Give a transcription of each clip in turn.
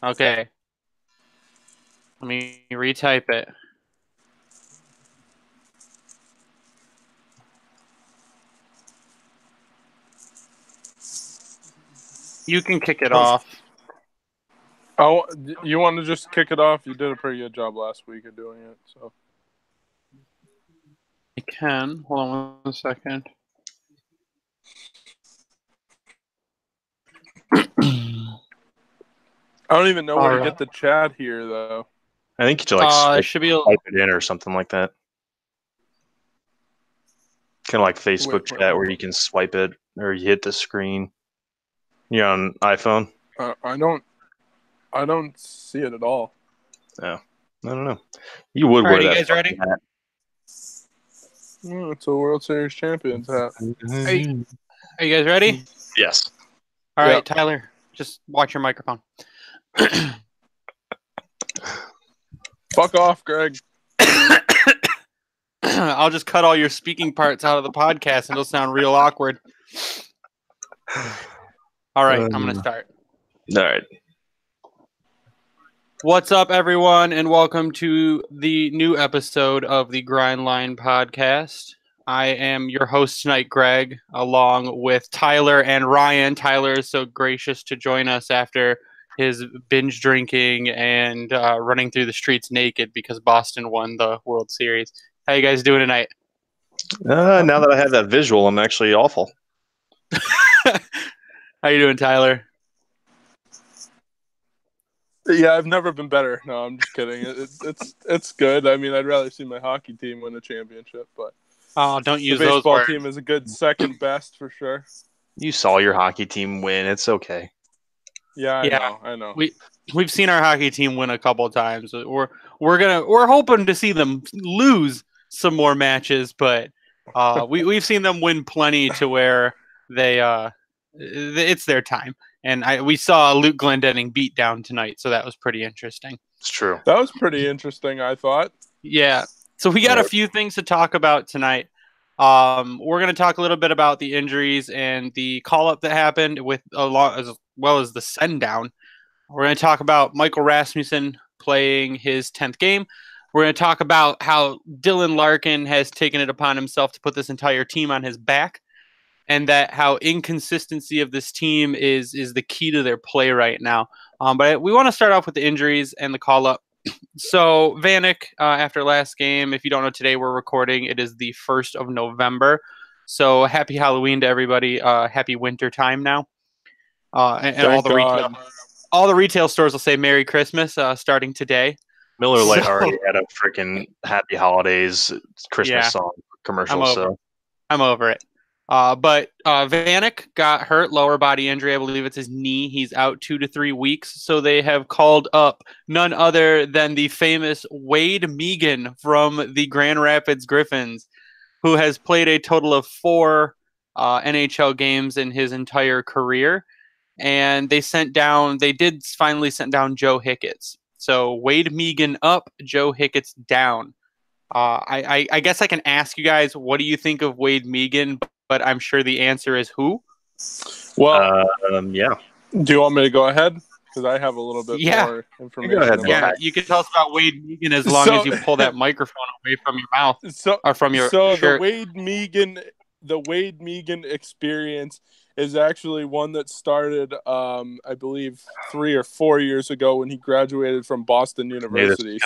Okay. Let me retype it. You can kick it off. Oh, you want to just kick it off? You did a pretty good job last week of doing it. So I can. Hold on 1 second. I don't even know where to get the chat here, though. I think you like should be type it in or something like that. Kind of like Facebook chat where you can swipe it or you hit the screen. You're on iPhone? I don't see it at all. Yeah. I don't know. You would wear that. You guys ready? Hat. It's a World Series champions hat. Are you guys ready? Yes. All right, Tyler, just watch your microphone. Fuck off, Greg. I'll just cut all your speaking parts out of the podcast and it'll sound real awkward. All right, I'm going to start. All right. What's up, everyone, and welcome to the new episode of the Grindline Podcast. I am your host tonight, Greg, along with Tyler and Ryan. Tyler is so gracious to join us after his binge drinking and running through the streets naked because Boston won the World Series. How you guys doing tonight? Now that I have that visual, I'm actually awful. How you doing, Tyler? Yeah, I've never been better. No, I'm just kidding. It's good. I mean, I'd rather see my hockey team win a championship, but don't use the those baseball words. team is a good second best for sure. You saw your hockey team win. It's okay. Yeah, I know. We've seen our hockey team win a couple of times. We're hoping to see them lose some more matches, but we've seen them win plenty to where they it's their time. And we saw Luke Glendening beat down tonight, so that was pretty interesting. It's true. That was pretty interesting, I thought. Yeah. So we got a few things to talk about tonight. We're going to talk a little bit about the injuries and the call-up that happened with as well as the send-down. We're going to talk about Michael Rasmussen playing his 10th game. We're going to talk about how Dylan Larkin has taken it upon himself to put this entire team on his back, and that how inconsistency of this team is the key to their play right now. But we want to start off with the injuries and the call-up. So Vanek, after last game, if you don't know, today we're recording. It is the 1st of November. So happy Halloween to everybody. Happy winter time now. And all the retail stores will say Merry Christmas starting today. Miller Lite already had a freaking Happy Holidays Christmas song commercial. I'm over it. But Vanek got hurt, lower body injury. I believe it's his knee. He's out 2 to 3 weeks. So they have called up none other than the famous Wade Megan from the Grand Rapids Griffins, who has played a total of 4 NHL games in his entire career. And they did finally send down Joe Hicketts. So Wade Megan up, Joe Hicketts down. I guess I can ask you guys, what do you think of Wade Megan? But I'm sure the answer is who? Well, yeah. Do you want me to go ahead? Because I have a little bit more information. Go ahead, yeah, you can tell us about Wade Megan as long as you pull that microphone away from your mouth or from your shirt. The Wade Megan experience is actually one that started, I believe, 3 or 4 years ago when he graduated from Boston University.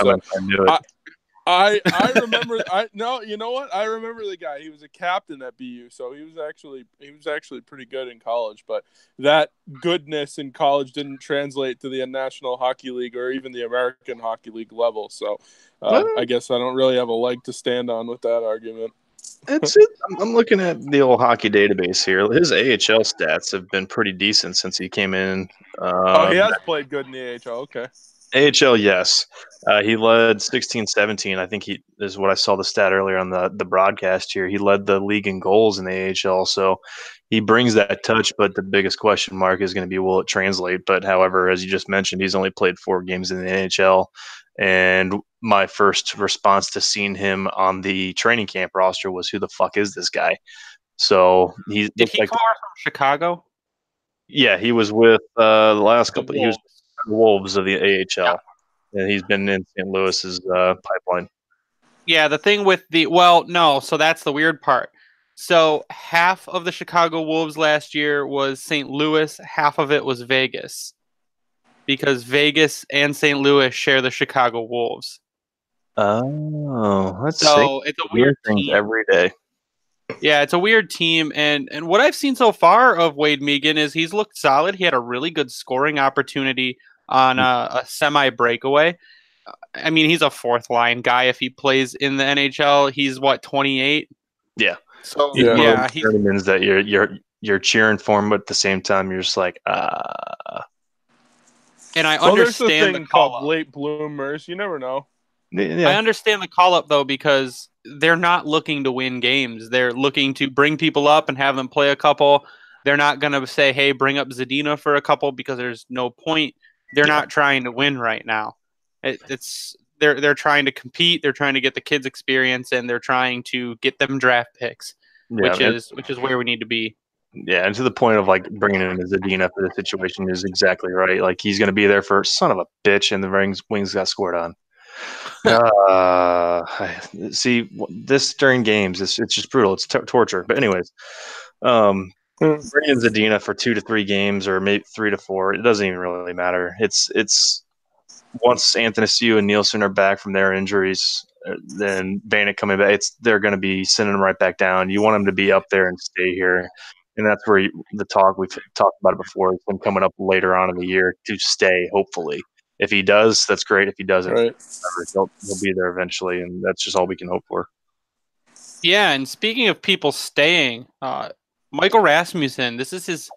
I remember. You know what? I remember the guy. He was a captain at BU, so he was actually pretty good in college. But that goodness in college didn't translate to the National Hockey League or even the American Hockey League level. So I guess I don't really have a leg to stand on with that argument. I'm looking at the old hockey database here. His AHL stats have been pretty decent since he came in. He has played good in the AHL. Okay. AHL, yes. He led 16-17. I think he is what I saw the stat earlier on the broadcast here. He led the league in goals in the AHL, so he brings that touch, but the biggest question mark is going to be, will it translate? But however, as you just mentioned, he's only played 4 games in the NHL, and my first response to seeing him on the training camp roster was, who the fuck is this guy? So did he come from Chicago? Yeah, he was with the last couple. He was Wolves of the AHL, and he's been in St. Louis's pipeline. Yeah, the thing with so that's the weird part. So half of the Chicago Wolves last year was St. Louis, half of it was Vegas, because Vegas and St. Louis share the Chicago Wolves. Oh, let's see. So it's a weird team every day. Yeah, it's a weird team, and what I've seen so far of Wade Megan is he's looked solid. He had a really good scoring opportunity on a semi breakaway. I mean, he's a fourth line guy. If he plays in the NHL, he's 28. Yeah. So he's tournaments that you're cheering for him, but at the same time, you're just like, And I understand there's a thing the call called late bloomers. You never know. Yeah. I understand the call up though, because they're not looking to win games. They're looking to bring people up and have them play a couple. They're not going to say, "Hey, bring up Zadina for a couple," because there's no point. They're not trying to win right now. They're trying to compete. They're trying to get the kids experience, and they're trying to get them draft picks, which is where we need to be. Yeah, and to the point of like bringing in Zadina for the situation is exactly right. Like he's going to be there for son of a bitch, and the Wings got scored on. See, this during games, it's just brutal. It's torture. But anyways, bringing Zadina for 2 to 3 games, or maybe 3 to 4, it doesn't even really matter. It's once Athanasiou and Nielsen are back from their injuries, then Vanek coming back, they're going to be sending them right back down. You want them to be up there and stay here. And that's where we've talked about it before. It's been coming up later on in the year to stay, hopefully. If he does, that's great. If he doesn't, he'll be there eventually, and that's just all we can hope for. Yeah, and speaking of people staying, Michael Rasmussen, this is his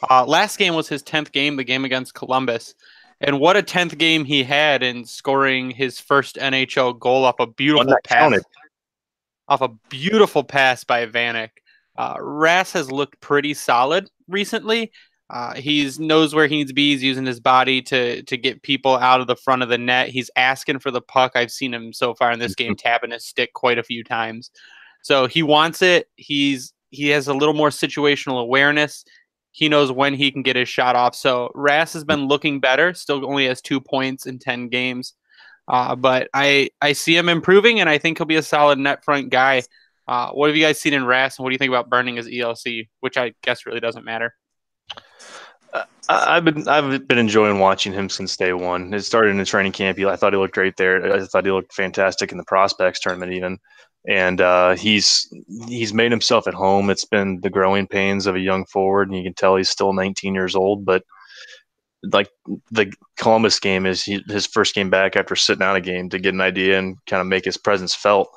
last game was his 10th game, the game against Columbus. And what a 10th game he had in scoring his first NHL goal off a beautiful pass. Off a beautiful pass by Vanek. Ras has looked pretty solid recently. He knows where he needs to be. He's using his body to get people out of the front of the net. He's asking for the puck. I've seen him so far in this game tapping his stick quite a few times. So he wants it. He has a little more situational awareness. He knows when he can get his shot off. So Ras has been looking better. Still only has 2 points in 10 games. But I see him improving, and I think he'll be a solid net front guy. What have you guys seen in Ras, and what do you think about burning his ELC, which I guess really doesn't matter? I've been enjoying watching him since day one. It started in the training camp. I thought he looked great there. I thought he looked fantastic in the prospects tournament even. And he's made himself at home. It's been the growing pains of a young forward, and you can tell he's still 19 years old. But like the Columbus game is his first game back after sitting out a game to get an idea and kind of make his presence felt.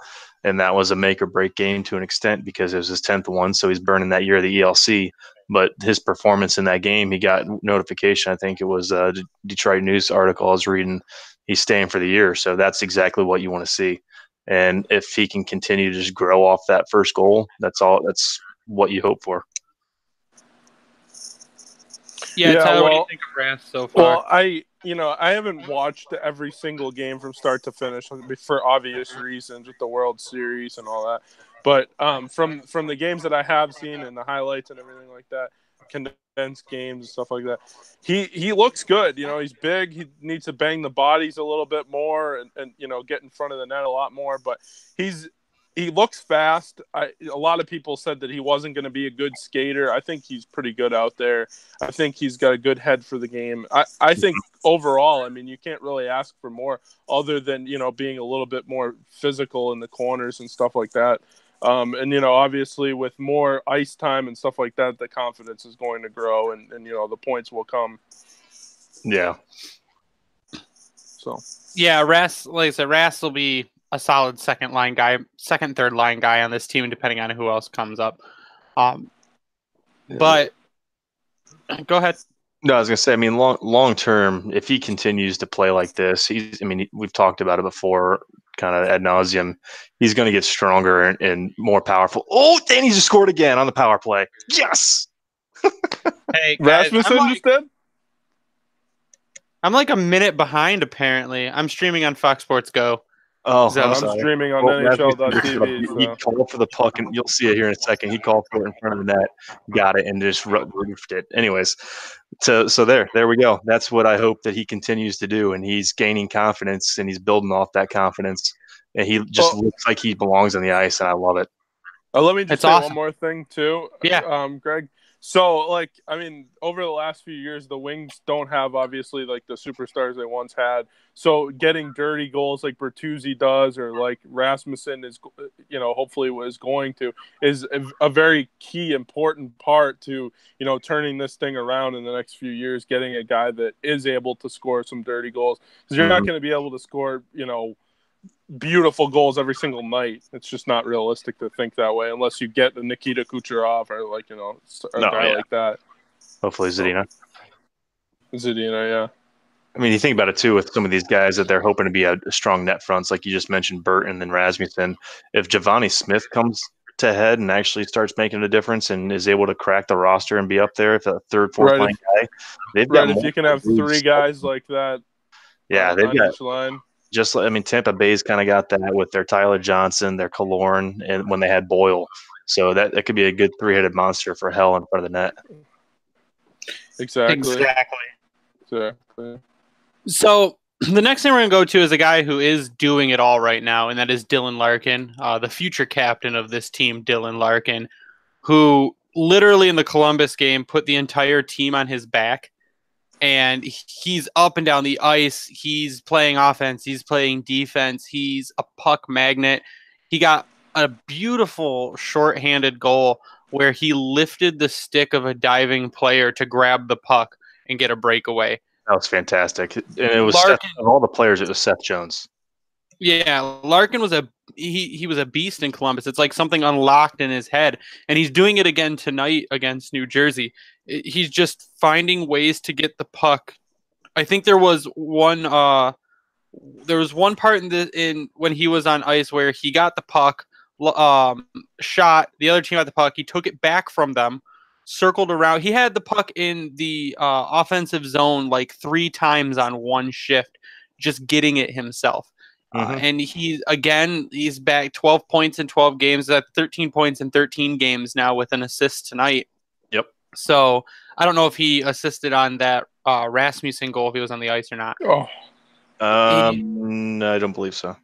And that was a make or break game to an extent because it was his 10th one, so he's burning that year of the ELC. But his performance in that game, he got notification. I think it was a Detroit News article I was reading. He's staying for the year, so that's exactly what you want to see. And if he can continue to just grow off that first goal, that's what you hope for. Yeah, Tyler, what do you think of Ras so far? Well, I haven't watched every single game from start to finish for obvious reasons with the World Series and all that. But from the games that I have seen and the highlights and everything like that, condensed games and stuff like that, he looks good. He's big. He needs to bang the bodies a little bit more and get in front of the net a lot more. But he looks fast. A lot of people said that he wasn't going to be a good skater. I think he's pretty good out there. I think he's got a good head for the game. I think overall, I mean, you can't really ask for more other than, being a little bit more physical in the corners and stuff like that. And, obviously with more ice time and stuff like that, the confidence is going to grow and the points will come. Yeah. So, yeah, Ras, like I said, Ras will be a solid second, third line guy on this team, depending on who else comes up. But go ahead. No, I was gonna say. I mean, long term, if he continues to play like this, we've talked about it before, kind of ad nauseum. He's going to get stronger and more powerful. Oh, Danny just scored again on the power play. Yes. Hey, guys, Rasmussen just did. I'm like a minute behind. Apparently, I'm streaming on Fox Sports Go. Oh, I'm streaming on NHL.tv. So. He called for the puck, and you'll see it here in a second. He called for it in front of the net, got it, and just roofed it. Anyways, So there we go. That's what I hope that he continues to do, and he's gaining confidence, and he's building off that confidence, and he just looks like he belongs on the ice, and I love it. Let me just say awesome. one more thing too. Yeah. Greg. So, like, I mean, over the last few years, the Wings don't have obviously like the superstars they once had. So, getting dirty goals like Bertuzzi does, or like Rasmussen is, hopefully was going to, is a very key, important part to, turning this thing around in the next few years. Getting a guy that is able to score some dirty goals, because you're not going to be able to score, beautiful goals every single night. It's just not realistic to think that way unless you get the Nikita Kucherov or guy like that. Hopefully Zadina. Yeah. I mean, you think about it too with some of these guys that they're hoping to be a strong net fronts, like you just mentioned, Burton and Rasmussen. If Giovanni Smith comes to head and actually starts making a difference and is able to crack the roster and be up there, if a third, fourth line guy, they've got. If you can have three guys like that, they've got each line. Tampa Bay's kind of got that with their Tyler Johnson, their Killorn, and when they had Boyle. So that could be a good three-headed monster for hell in front of the net. Exactly. So the next thing we're going to go to is a guy who is doing it all right now, and that is Dylan Larkin, the future captain of this team, Dylan Larkin, who literally in the Columbus game put the entire team on his back. And he's up and down the ice. He's playing offense. He's playing defense. He's a puck magnet. He got a beautiful shorthanded goal where he lifted the stick of a diving player to grab the puck and get a breakaway. That was fantastic. And it was of all the players, it was Seth Jones. Yeah, Larkin was he was a beast in Columbus. It's like something unlocked in his head, and he's doing it again tonight against New Jersey. He's just finding ways to get the puck. I think there was one part in when he was on ice where he got the puck, shot, the other team got the puck, he took it back from them, circled around. He had the puck in the offensive zone like 3 times on one shift, just getting it himself. And he's back 12 points in 12 games. That's 13 points in 13 games now with an assist tonight. Yep. So I don't know if he assisted on that Rasmussen goal, if he was on the ice or not. No, I don't believe so.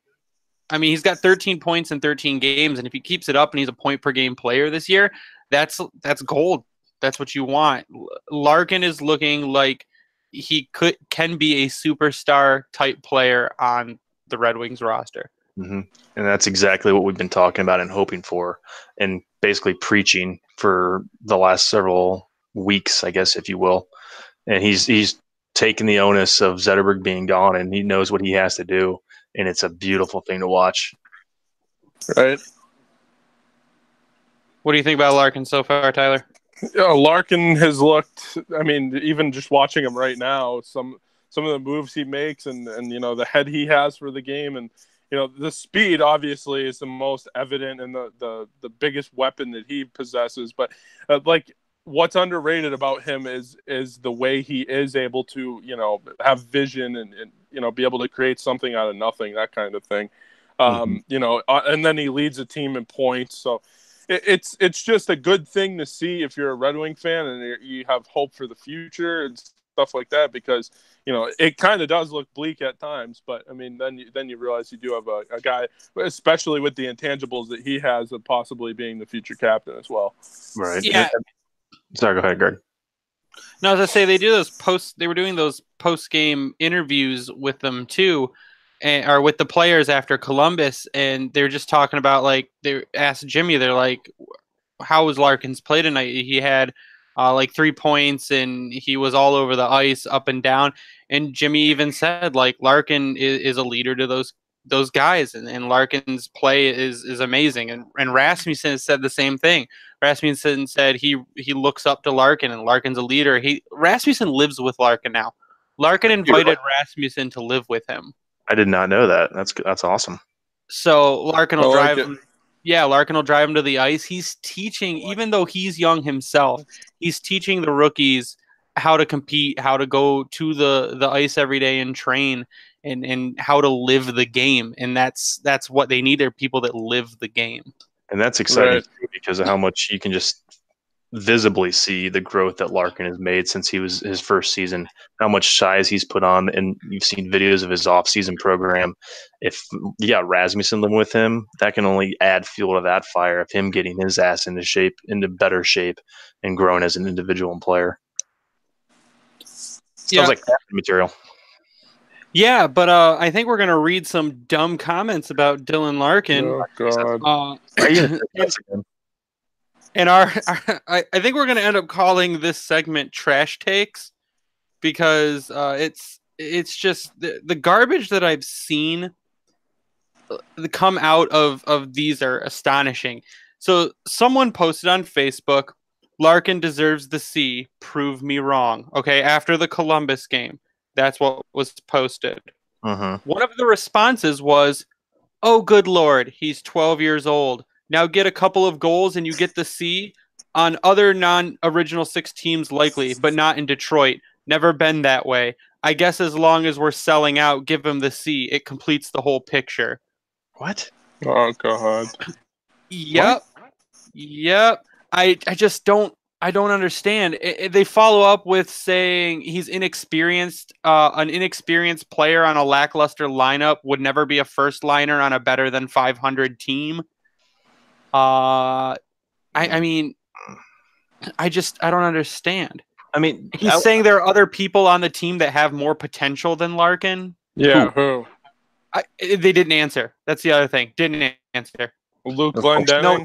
I mean, he's got 13 points in 13 games, and if he keeps it up and he's a point per game player this year, that's gold. That's what you want. Larkin is looking like he can be a superstar type player on the Red Wings roster. Mm-hmm. And that's exactly what we've been talking about and hoping for and basically preaching for the last several weeks, I guess, if you will. And he's taken the onus of Zetterberg being gone, and he knows what he has to do, and it's a beautiful thing to watch. Right. What do you think about Larkin so far, Tyler? Larkin has looked, I mean, even just watching him right now, some of the moves he makes and the head he has for the game, and the speed obviously is the most evident and the biggest weapon that he possesses. But what's underrated about him is the way he is able to have vision and be able to create something out of nothing, that kind of thing. And then he leads a team in points. So it's just a good thing to see if you're a Red Wing fan and you have hope for the future and stuff like that, because it kind of does look bleak at times, but I mean then you realize you do have a guy, especially with the intangibles that he has, of possibly being the future captain as well. Right. Yeah. Sorry, go ahead, Greg. No, as I say, they were doing those post-game interviews with them too, or with the players after Columbus, and they're just talking about, like, they asked Jimmy, they're like, how was Larkin's play tonight? He had 3 points, and he was all over the ice, up and down. And Jimmy even said, like, Larkin is a leader to those guys, and Larkin's play is amazing. And Rasmussen said the same thing. Rasmussen said he looks up to Larkin, and Larkin's a leader. Rasmussen lives with Larkin now. Larkin invited Rasmussen to live with him. I did not know that. That's awesome. So Larkin will drive him. Yeah, Larkin will drive him to the ice. He's teaching, even though he's young himself, he's teaching the rookies how to compete, how to go to the ice every day and train, and how to live the game. And that's what they need. They're people that live the game. And that's exciting because of how much you can just visibly see the growth that Larkin has made since he was his first season, how much size he's put on, and you've seen videos of his off-season program. If you got Rasmussen living with him, that can only add fuel to that fire of him getting his ass into better shape, and growing as an individual and player. Sounds like captain material. Yeah, but I think we're gonna read some dumb comments about Dylan Larkin. Oh God! And I think we're gonna end up calling this segment "Trash Takes" because it's just the garbage that I've seen come out of these are astonishing. So someone posted on Facebook, "Larkin deserves the C. Prove me wrong." Okay, after the Columbus game. That's what was posted. One of the responses was, "Oh, good Lord, he's 12 years old. Now get a couple of goals and you get the C on other non-Original Six teams likely, but not in Detroit. Never been that way. I guess as long as we're selling out, give him the C. It completes the whole picture." What? Oh God! Yep. What? Yep. I just don't. I don't understand. They follow up with saying he's inexperienced. An inexperienced player on a lackluster lineup would never be a first liner on a better than 500 team. I mean, I don't understand. I mean, he's saying there are other people on the team that have more potential than Larkin. Yeah, who? They didn't answer. That's the other thing. Didn't answer. Luke Glendening? No,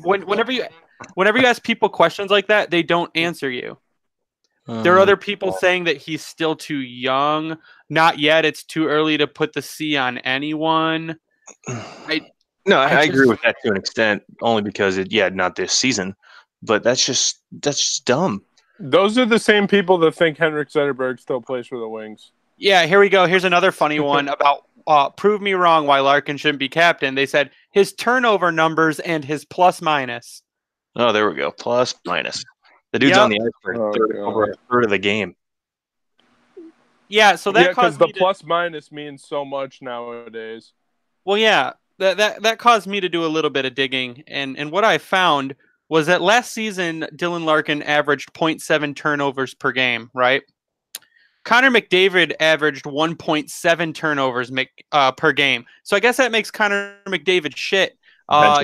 whenever you ask people questions like that, they don't answer you. There are other people saying that he's still too young. Not yet. It's too early to put the C on anyone. I agree with that to an extent, only because not this season, but that's just dumb. Those are the same people that think Henrik Zetterberg still plays for the Wings. Yeah, here we go. Here's another funny one about prove me wrong why Larkin shouldn't be captain. They said his turnover numbers and his plus minus. Oh, there we go. Plus minus. The dude's on the ice for over a third of the game. Yeah, so that caused because the plus minus means so much nowadays. Well, yeah, that caused me to do a little bit of digging, and what I found was that last season Dylan Larkin averaged 0.7 turnovers per game, right? Connor McDavid averaged 1.7 turnovers per game. So I guess that makes Connor McDavid shit.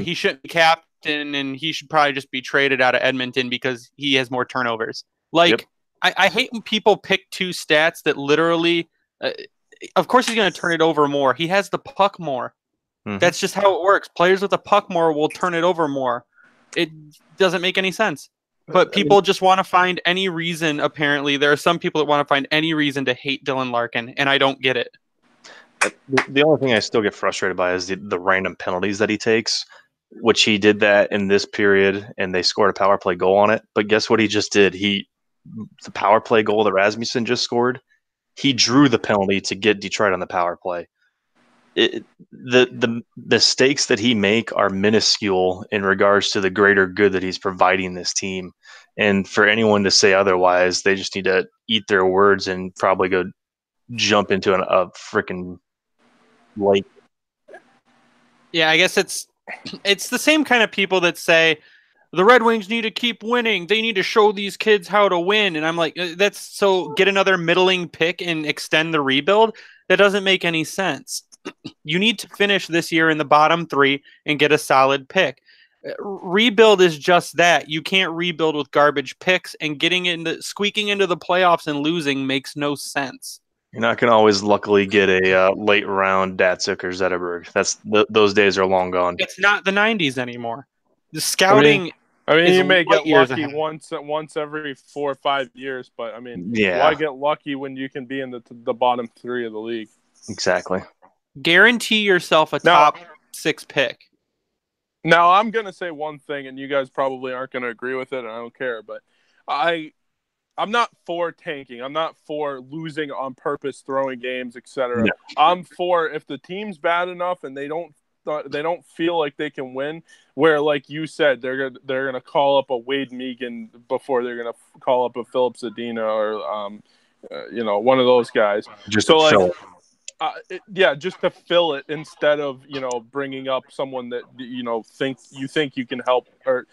He shouldn't be captain, and he should probably just be traded out of Edmonton because he has more turnovers. I hate when people pick two stats that literally of course he's going to turn it over more. He has the puck more. Mm-hmm. That's just how it works. Players with the puck more will turn it over more. It doesn't make any sense. But people just want to find any reason, apparently. There are some people that want to find any reason to hate Dylan Larkin, and I don't get it. The only thing I still get frustrated by is the random penalties that he takes, which he did that in this period, and they scored a power play goal on it. But guess what he just did? The power play goal that Rasmussen just scored, he drew the penalty to get Detroit on the power play. The mistakes that he make are minuscule in regards to the greater good that he's providing this team. And for anyone to say otherwise, they just need to eat their words and probably go jump into a freaking lake. Yeah, I guess it's the same kind of people that say the Red Wings need to keep winning. They need to show these kids how to win. And I'm like, that's so get another middling pick and extend the rebuild. That doesn't make any sense. You need to finish this year in the bottom three and get a solid pick. Rebuild is just that. You can't rebuild with garbage picks, and squeaking into the playoffs and losing makes no sense. You're not going to always luckily get a late round Datsuk or Zetterberg. Those days are long gone. It's not the 90s anymore. The scouting. I mean, you may get lucky once every 4 or 5 years, but I mean, why get lucky when you can be in the bottom three of the league? Exactly. Guarantee yourself a top 6 pick. Now, I'm going to say one thing, and you guys probably aren't going to agree with it, and I don't care, but I'm not for tanking. I'm not for losing on purpose, throwing games, etc. No. I'm for if the team's bad enough and they don't feel like they can win, where, like you said, they're gonna call up a Wade Megan before they're gonna call up a Philip Zadina or one of those guys. Just so like. Just to fill it instead of bringing up someone that you think you can help or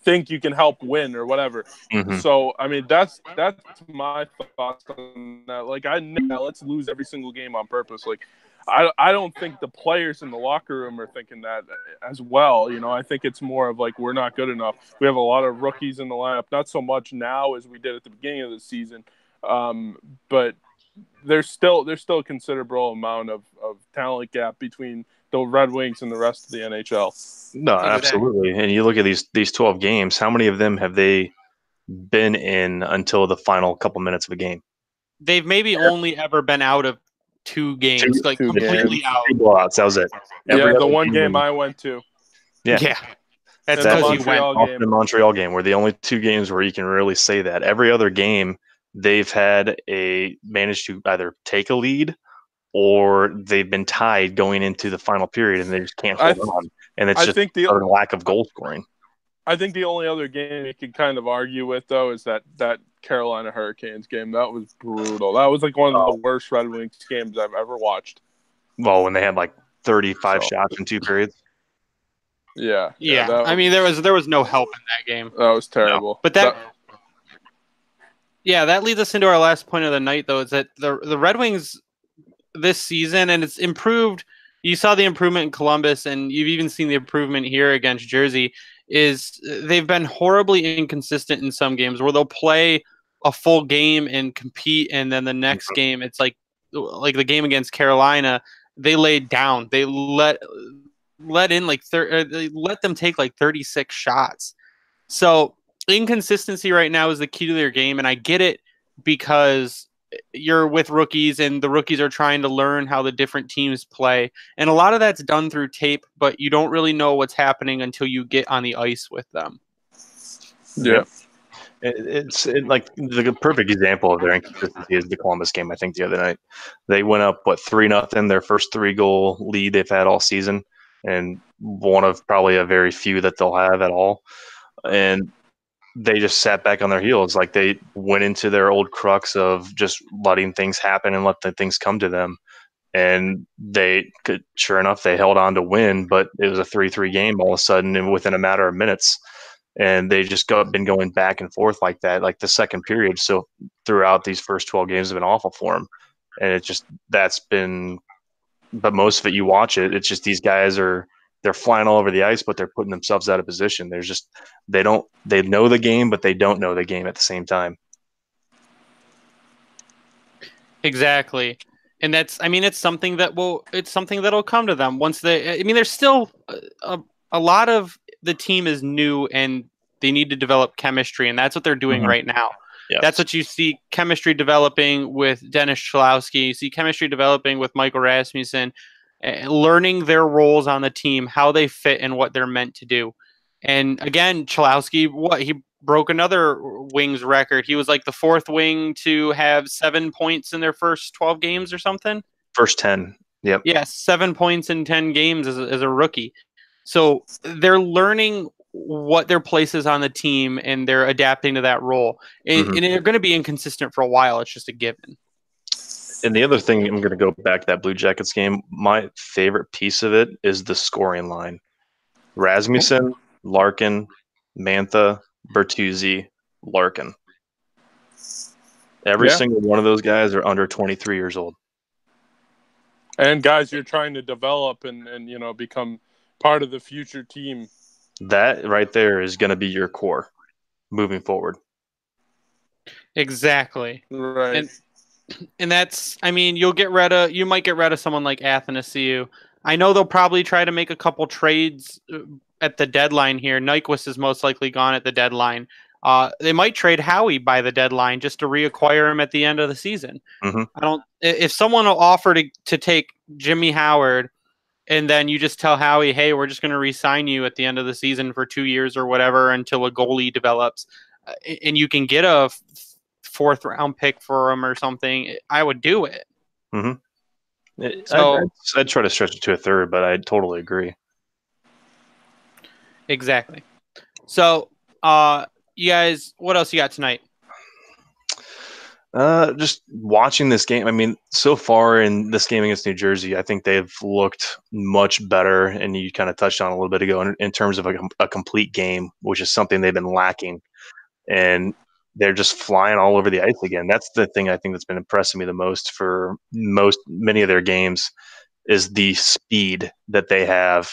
think you can help win or whatever. Mm-hmm. So I mean that's my thoughts on that. Like let's lose every single game on purpose. Like I don't think the players in the locker room are thinking that as well. You know, I think it's more of like we're not good enough. We have a lot of rookies in the lineup, not so much now as we did at the beginning of the season, but there's still a considerable amount of talent gap between the Red Wings and the rest of the NHL. No, absolutely. And you look at these 12 games, how many of them have they been in until the final couple minutes of a game? They've maybe only ever been out of 2 games, like completely out. 2 blowouts, that was it. The one game I went to. Yeah. That's because you went. The Montreal game were the only 2 games where you can really say that. Every other game, they've managed to either take a lead or they've been tied going into the final period and they just can't hold on. And it's just a lack of goal scoring. I think the only other game you could kind of argue with, though, is that Carolina Hurricanes game. That was brutal. That was like one of the worst Red Wings games I've ever watched. Well, when they had like 35 shots in 2 periods. Yeah. I mean, there was no help in that game. That was terrible. No. But that leads us into our last point of the night, though, is that the Red Wings this season, and it's improved. You saw the improvement in Columbus, and you've even seen the improvement here against Jersey, is they've been horribly inconsistent in some games where they'll play a full game and compete, and then the next game, it's like the game against Carolina, they laid down. They let in they let them take like 36 shots. So inconsistency right now is the key to their game, and I get it because you're with rookies and the rookies are trying to learn how the different teams play. And a lot of that's done through tape, but you don't really know what's happening until you get on the ice with them. Yeah. It's like the perfect example of their inconsistency is the Columbus game, I think, the other night. They went up, 3-0, their first 3-goal lead they've had all season, and one of probably a very few that they'll have at all. And they just sat back on their heels. Like they went into their old crux of just letting things happen and let the things come to them. And sure enough, they held on to win, but it was a 3-3 game all of a sudden and within a matter of minutes. And they just been going back and forth like that, like the second period. So throughout these first 12 games have been awful for them. And but most of it, you watch it, it's just these guys they're flying all over the ice, but they're putting themselves out of position. They know the game, but they don't know the game at the same time. Exactly. And it's something that'll come to them once there's still a lot of the team is new and they need to develop chemistry, and that's what they're doing right now. Yes. That's what you see chemistry developing with Dennis Cholowski. You see chemistry developing with Michael Rasmussen, learning their roles on the team, how they fit and what they're meant to do. And again, Cholowski, he broke another Wings record. He was like the 4th wing to have 7 points in their first 12 games or something. First 10. Yep. Yeah, 7 points in 10 games as a rookie. So they're learning what their place is on the team and they're adapting to that role. And they're going to be inconsistent for a while. It's just a given. And the other thing, I'm going to go back to that Blue Jackets game. My favorite piece of it is the scoring line. Rasmussen, Larkin, Mantha, Bertuzzi, Larkin. Every single one of those guys are under 23 years old. And guys you're trying to develop and become part of the future team. That right there is going to be your core moving forward. Exactly. Right. And that's, you might get rid of someone like Athanasiou. I know they'll probably try to make a couple trades at the deadline here. Nyquist is most likely gone at the deadline. They might trade Howie by the deadline just to reacquire him at the end of the season. If someone will offer to take Jimmy Howard and then you just tell Howie, hey, we're just going to re-sign you at the end of the season for 2 years or whatever until a goalie develops, and you can get a 4th round pick for him or something, I would do it. I'd try to stretch it to a 3rd, but I totally agree. Exactly. So, you guys, what else you got tonight? Just watching this game. I mean, so far in this game against New Jersey, I think they've looked much better. And you kind of touched on a little bit ago in terms of a complete game, which is something they've been lacking. And they're just flying all over the ice again. That's the thing I think that's been impressing me the most for many of their games is the speed that they have.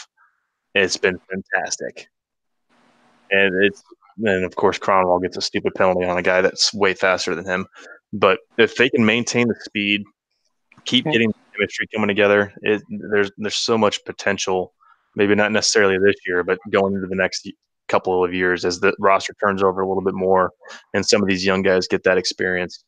It's been fantastic. And of course Cronwall gets a stupid penalty on a guy that's way faster than him. But if they can maintain the speed, keep getting the chemistry coming together, there's so much potential. Maybe not necessarily this year, but going into the next couple of years as the roster turns over a little bit more, and some of these young guys get that experience.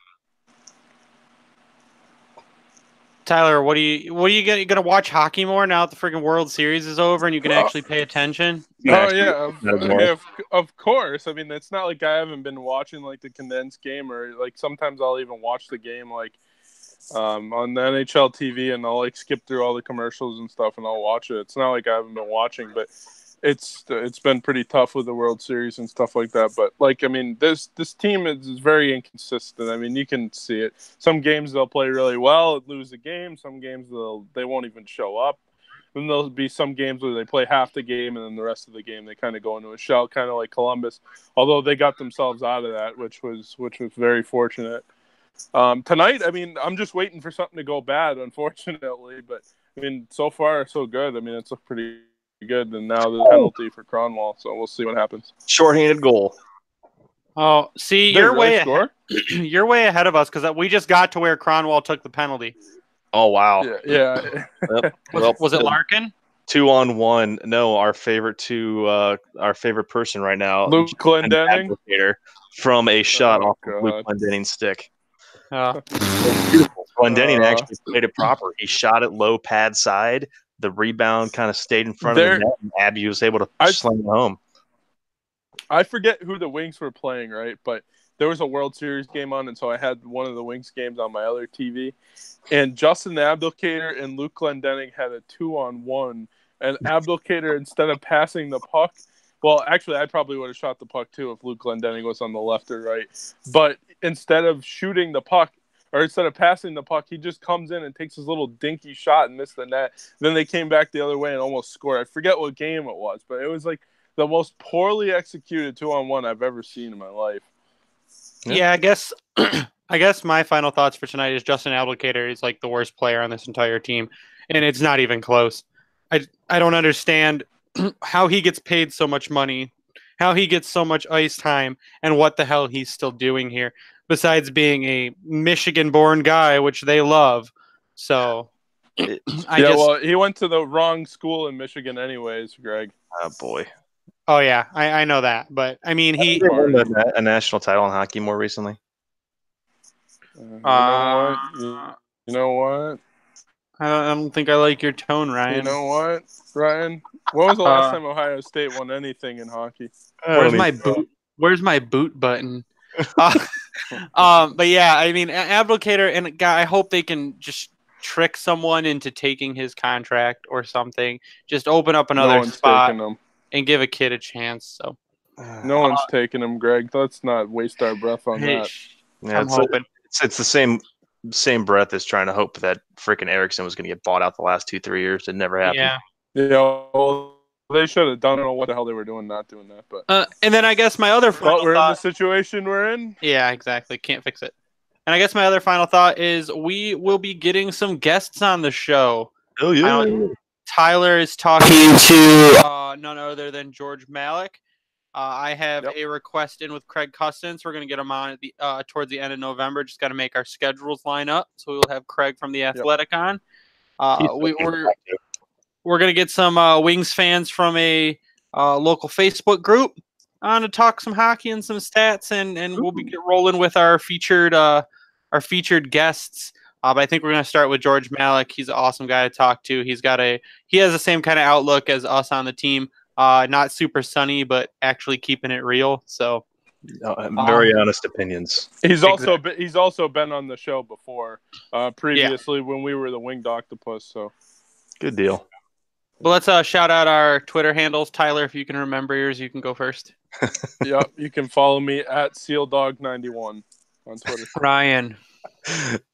Tyler, what are you gonna watch hockey more now that the freaking World Series is over and you can actually pay attention? Oh yeah, of course. I mean, it's not like I haven't been watching like the condensed game, or like sometimes I'll even watch the game like on the NHL TV, and I'll like skip through all the commercials and stuff, and I'll watch it. It's not like I haven't been watching, but it's been pretty tough with the World Series and stuff like that. But like, I mean, this team is very inconsistent. I mean, you can see it. Some games they'll play really well and lose the game. Some games they won't even show up. Then there'll be some games where they play half the game and then the rest of the game they kind of go into a shell, kind of like Columbus. Although they got themselves out of that, which was very fortunate. Tonight, I mean, I'm just waiting for something to go bad, unfortunately. But I mean, so far so good. I mean, it's looked pretty good, and now the penalty for Cronwall, so we'll see what happens. Shorthanded goal. Oh, see, you're way ahead of us because we just got to where Cronwall took the penalty. Oh wow! Yeah. Yep. Was it Larkin? 2-on-1. No, our favorite person right now, Luke Glendening, from a shot off of Luke Glendenning's stick. Oh. Glendening actually played it proper. He shot it low pad side. The rebound kind of stayed in front of the net, and Abby was able to sling it home. I forget who the Wings were playing, right? But there was a World Series game on, and so I had one of the Wings games on my other TV. And Justin Abdelkader and Luke Glendening had a 2-on-1. And Abdelkader, instead of passing the puck, well, actually, I probably would have shot the puck too if Luke Glendening was on the left or right. But instead of shooting the puck, or instead of passing the puck, he just comes in and takes his little dinky shot and missed the net. Then they came back the other way and almost scored. I forget what game it was, but it was like the most poorly executed 2-on-1 I've ever seen in my life. Yeah, I guess my final thoughts for tonight is Justin Abdelkader is like the worst player on this entire team, and it's not even close. I don't understand how he gets paid so much money, how he gets so much ice time, and what the hell he's still doing here, besides being a Michigan-born guy, which they love. So, well, he went to the wrong school in Michigan anyways, Greg. Oh, boy. Oh, yeah, I know that. But, I mean, he won a national title in hockey more recently. You know what? I don't think I like your tone, Ryan. You know what, Ryan? When was the last time Ohio State won anything in hockey? Where's my boot button? But yeah, I mean, Abdelkader and I hope they can just trick someone into taking his contract or something. Just open up another spot and give a kid a chance. So no one's taking him, Greg. Let's not waste our breath on that. Yeah, I'm hoping it's the same breath as trying to hope that freaking Erickson was going to get bought out the last 2-3 years. It never happened. Yeah. Well, they should have done. I don't know what the hell they were doing not doing that. But and then I guess my other final we're in the situation we're in. Yeah, exactly. Can't fix it. And I guess my other final thought is we will be getting some guests on the show. Oh, yeah. Tyler is talking to none other than George Malik. I have a request in with Craig Custance. We're going to get him on at towards the end of November. Just got to make our schedules line up. So we will have Craig from The Athletic on. We're going to get some Wings fans from a local Facebook group on to talk some hockey and some stats, and we'll be rolling with our featured guests. But I think we're going to start with George Malik. He's an awesome guy to talk to. He has the same kind of outlook as us on the team. Not super sunny, but actually keeping it real. So very honest opinions. He's also been on the show before, previously when we were the Winged Octopus. So good deal. Well, let's shout out our Twitter handles. Tyler, if you can remember yours, you can go first. Yep, you can follow me at SealDog91 on Twitter. Ryan.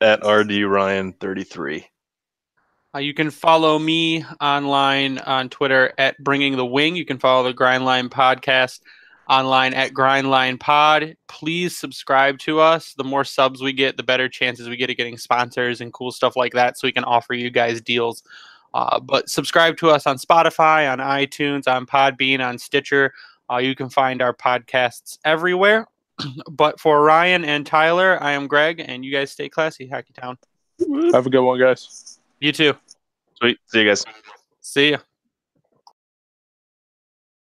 At RDRyan33. You can follow me online on Twitter at Bringing the Wing. You can follow the Grindline Podcast online at Grindline Pod. Please subscribe to us. The more subs we get, the better chances we get of getting sponsors and cool stuff like that, so we can offer you guys deals. But subscribe to us on Spotify, on iTunes, on Podbean, on Stitcher. You can find our podcasts everywhere. But for Ryan and Tyler, I am Greg, and you guys stay classy, Hockey Town. Have a good one, guys. You too. Sweet. See you guys. See ya.